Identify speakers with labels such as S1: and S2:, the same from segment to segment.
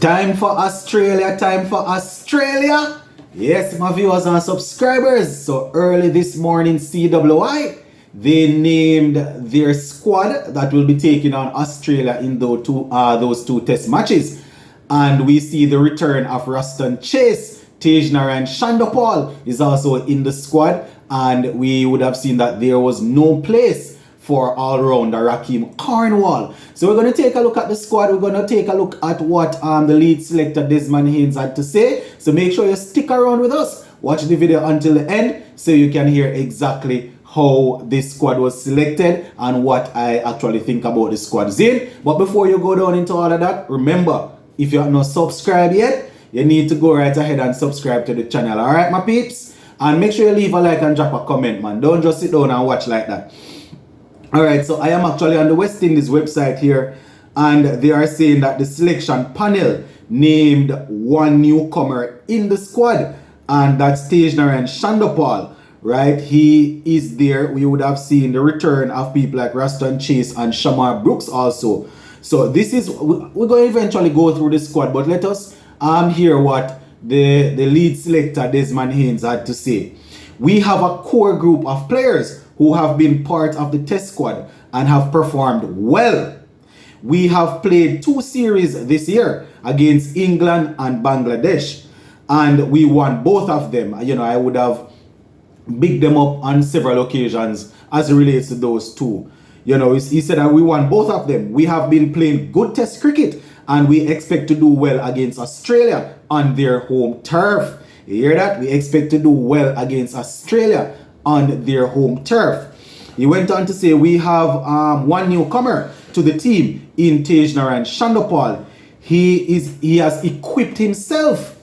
S1: Time for Australia, time for Australia. Yes, my viewers and subscribers. So early this morning, CWI, they named their squad that will be taking on Australia in those two test matches. And we see the return of Ruston Chase. Tejnaran Shandopal is also in the squad. And we would have seen that there was no place for all-rounder Raheem Cornwall. So we're going to take a look at the squad. We're going to take a look at what the lead selector Desmond Haynes had to say. So make sure you stick around with us. Watch the video until the end so you can hear exactly how this squad was selected and what I actually think about the squad. Zin, but before you go down into all of that, remember, if you have not subscribed yet, you need to go right ahead and subscribe to the channel. Alright, my peeps? And make sure you leave a like and drop a comment, man. Don't just sit down and watch like that. Alright, so I am actually on the West Indies website here, and they are saying that the selection panel named one newcomer in the squad, and that's Tejnaran Shandopal, right? He is there. We would have seen the return of people like Ruston Chase and Shamar Brooks also. So this is, we're going to eventually go through the squad, but let us hear what the lead selector Desmond Haynes had to say. We have a core group of players who have been part of the test squad and have performed well. We have played 2 series this year against England and Bangladesh, and we won both of them. You know, I would have bigged them up on several occasions as it relates to those two. You know, he said that we won both of them. We have been playing good test cricket and we expect to do well against Australia on their home turf. You hear that? We expect to do well against Australia on their home turf. He went on to say we have one newcomer to the team in Tejnaran Shandopal. He has equipped himself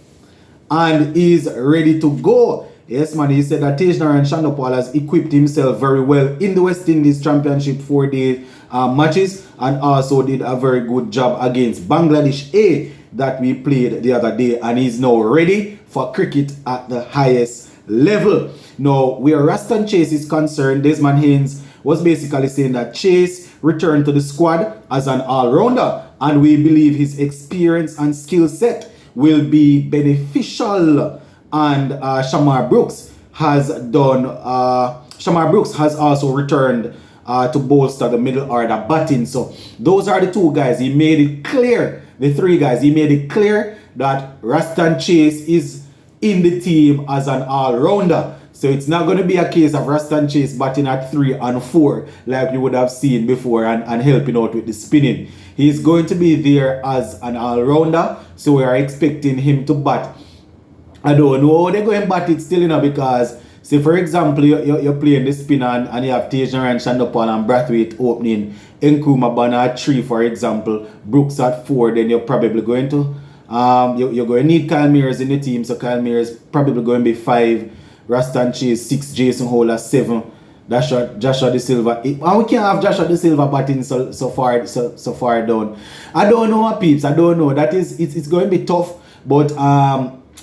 S1: and is ready to go. Yes, man, he said that Tejnaran Shandopal has equipped himself very well in the West Indies Championship 4-day matches, and also did a very good job against Bangladesh A that we played the other day, and he's now ready for cricket at the highest level. Now, where Ruston Chase is concerned, Desmond Haynes was basically saying that Chase returned to the squad as an all-rounder, and we believe his experience and skill set will be beneficial. And Shamar Brooks has also returned to bolster the middle order batting. So those are the 2 guys. He made it clear, the 3 guys, he made it clear that Ruston Chase is in the team as an all-rounder. So it's not going to be a case of Ruston Chase batting at 3 and 4 like you would have seen before and helping out with the spinning. He's going to be there as an all-rounder. So we are expecting him to bat. I don't know how they're going to bat it still, you know, because, say for example, you're playing the spin and you have Tejnaran Shandopal and Brathwaite opening, Nkrumah Bana at 3, for example, Brooks at 4, then you're probably going to you're going to need Kyle Mears in the team. So Kyle Mears probably going to be 5, Ruston Chase 6, Jason Holder 7, Joshua De Silva 8. And we can't have Joshua De Silva batting so far down. I don't know, peeps. I don't know. That is, it's going to be tough, but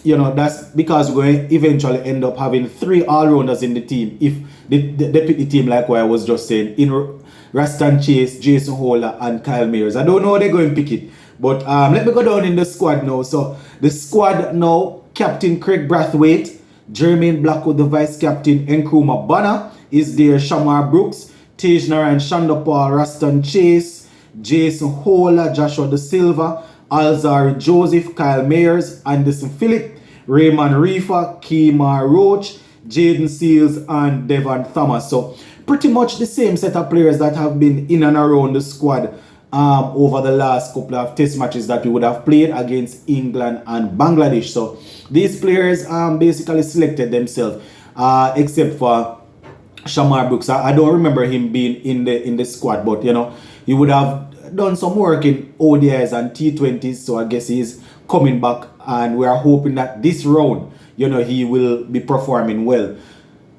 S1: you know, that's because we're going to eventually end up having 3 all-rounders in the team if they pick the team like what I was just saying, in Ruston Chase, Jason Holder and Kyle Mears. I don't know how they're going to pick it, but let me go down in the squad now. So the squad now, Captain Craig Brathwaite, Jermaine Blackwood, the vice captain, Nkrumah Bana is there, Shamar Brooks, Tejnaran Shandopal, Ruston Chase, Jason Holder, Joshua De Silva, Alzari Joseph, Kyle Mears, Anderson Phillip, Raymond Reefer, Kemar Roach, Jaden Seals and Devon Thomas. So pretty much the same set of players that have been in and around the squad over the last couple of test matches that we would have played against England and Bangladesh. So these players basically selected themselves, except for Shamar Brooks. I don't remember him being in the squad, but you know, he would have done some work in ODIs and T20s, so I guess he's coming back, and we are hoping that this round, you know, he will be performing well.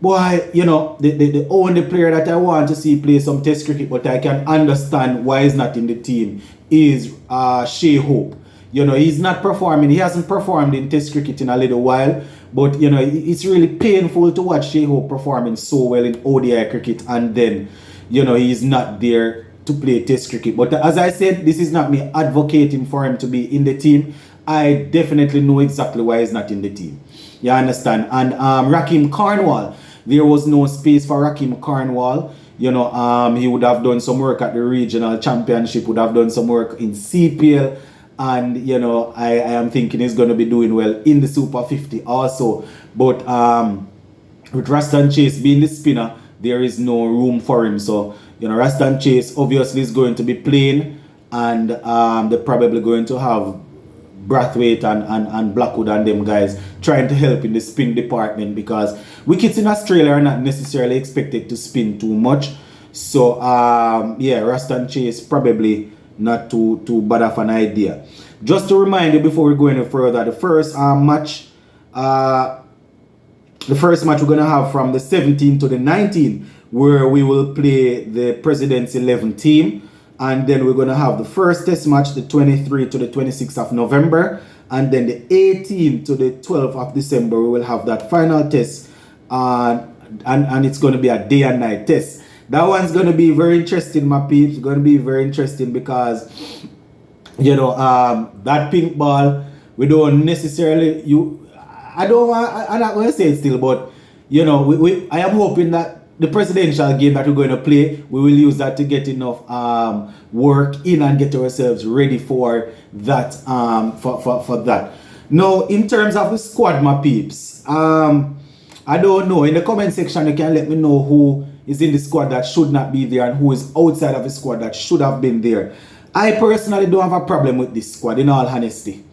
S1: Boy, you know, the only player that I want to see play some test cricket, but I can understand why he's not in the team, is Shea Hope. You know, he's not performing. He hasn't performed in test cricket in a little while, but you know, it's really painful to watch Shea Hope performing so well in ODI cricket, and then, you know, he's not there to play test cricket. But as I said, this is not me advocating for him to be in the team. I definitely know exactly why he's not in the team. You understand? And Raheem Cornwall, there was no space for Raheem Cornwall. You know, he would have done some work at the regional championship, would have done some work in CPL. And, you know, I am thinking he's going to be doing well in the Super 50 also. But with Raston Chase being the spinner, there is no room for him. So, you know, Raston Chase obviously is going to be playing. And they're probably going to have Brathwaite and Blackwood and them guys trying to help in the spin department, because wickets in Australia are not necessarily expected to spin too much. So, yeah, Raston Chase probably not too bad of an idea. Just to remind you before we go any further, the first match we're going to have from the 17th to the 19th, where we will play the President's 11 team. And then we're going to have the first test match, the 23rd to the 26th of November. And then the 18th to the 12th of December, we will have that final test. And it's going to be a day and night test. That one's going to be very interesting, my peeps. It's going to be very interesting because, you know, that pink ball, we don't necessarily, I'm not going to say it still, but, you know, I am hoping that the presidential game that we're going to play, we will use that to get enough work in and get ourselves ready for that. For that. Now, in terms of the squad, my peeps, I don't know. In the comment section, you can let me know who is in the squad that should not be there and who is outside of the squad that should have been there. I personally don't have a problem with this squad, in all honesty.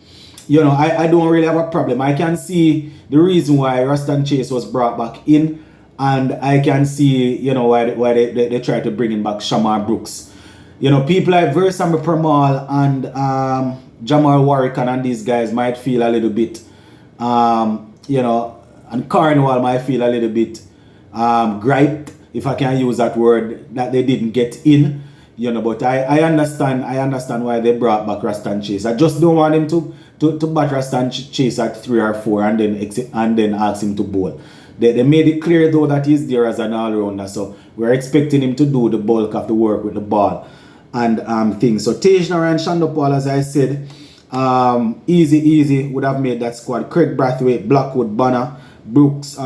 S1: You know, I don't really have a problem. I can see the reason why Raston Chase was brought back in, and I can see, you know, why they try to bring in back Shamar Brooks. You know, people like Versamy Pramal and Jamal Warrican and these guys might feel a little bit, you know, and Cornwall might feel a little bit gripe, if I can use that word, that they didn't get in. You know, but I understand why they brought back Raston Chase. I just don't want him to bat Raston Chase at 3 or 4 and then ask him to bowl. They made it clear though that he's there as an all-rounder, so we're expecting him to do the bulk of the work with the ball and things. So Tejnara and Shandopal, as I said, easy would have made that squad. Craig Brathwaite, Blackwood, Banner, Brooks,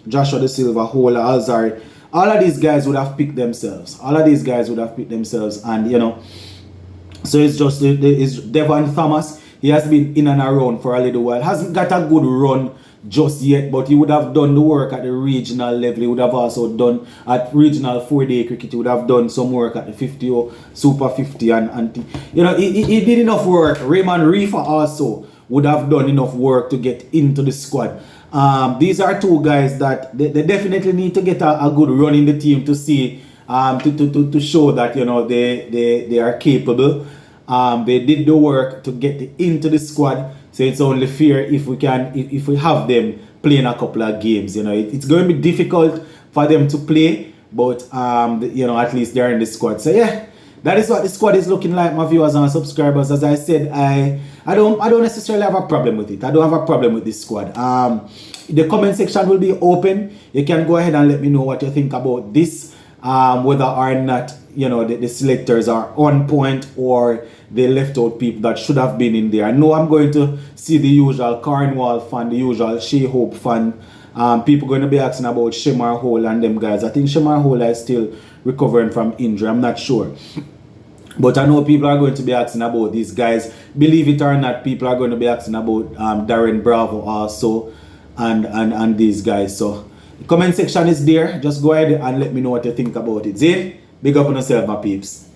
S1: Joshua De Silva, Hola, Alzari. All of these guys would have picked themselves. And, you know, so it's Devon Thomas. He has been in and around for a little while. Hasn't got a good run just yet, but he would have done the work at the regional level. He would have also done at regional 4-day cricket. He would have done some work at the 50 or Super 50 and you know, he did enough work. Raymond Reefer also would have done enough work to get into the squad. These are two guys that they definitely need to get a good run in the team to see, to show that, you know, they are capable. They did the work to get into the squad. So it's only fair if we have them playing a couple of games. You know, it's going to be difficult for them to play, but you know, at least they're in the squad. So yeah, that is what the squad is looking like, my viewers and subscribers. As I said, I don't necessarily have a problem with it. I don't have a problem with this squad. The comment section will be open. You can go ahead and let me know what you think about this. Whether or not, you know, the selectors are on point or they left out people that should have been in there. I know I'm going to see the usual Cornwall fan, the usual Shea Hope fan. People going to be asking about Shamar Hole and them guys. I think Shamar Hole is still recovering from injury. I'm not sure. But I know people are going to be asking about these guys. Believe it or not, people are going to be asking about Darren Bravo also and these guys. So the comment section is there. Just go ahead and let me know what you think about it. Zane, big up on yourself, my peeps.